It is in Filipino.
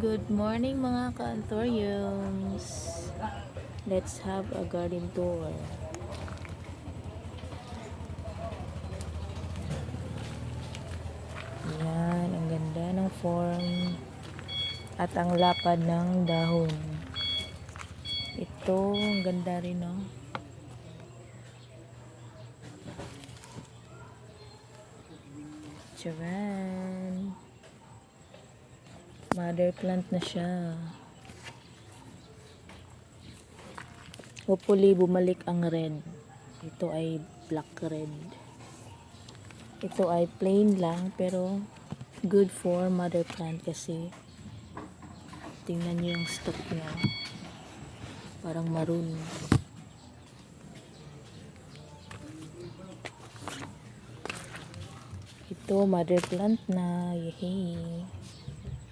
Good morning mga ka-anthuriums. Let's have a garden tour. Yan, ang ganda ng form at ang lapad ng dahon. Ito, ang ganda rin, no? Charan. Mother plant na siya. Hopefully, bumalik ang red. Ito ay black red. Ito ay plain lang, pero good for mother plant kasi tingnan niyo yung stalk niya. Parang maroon. Ito, mother plant na. Yehey!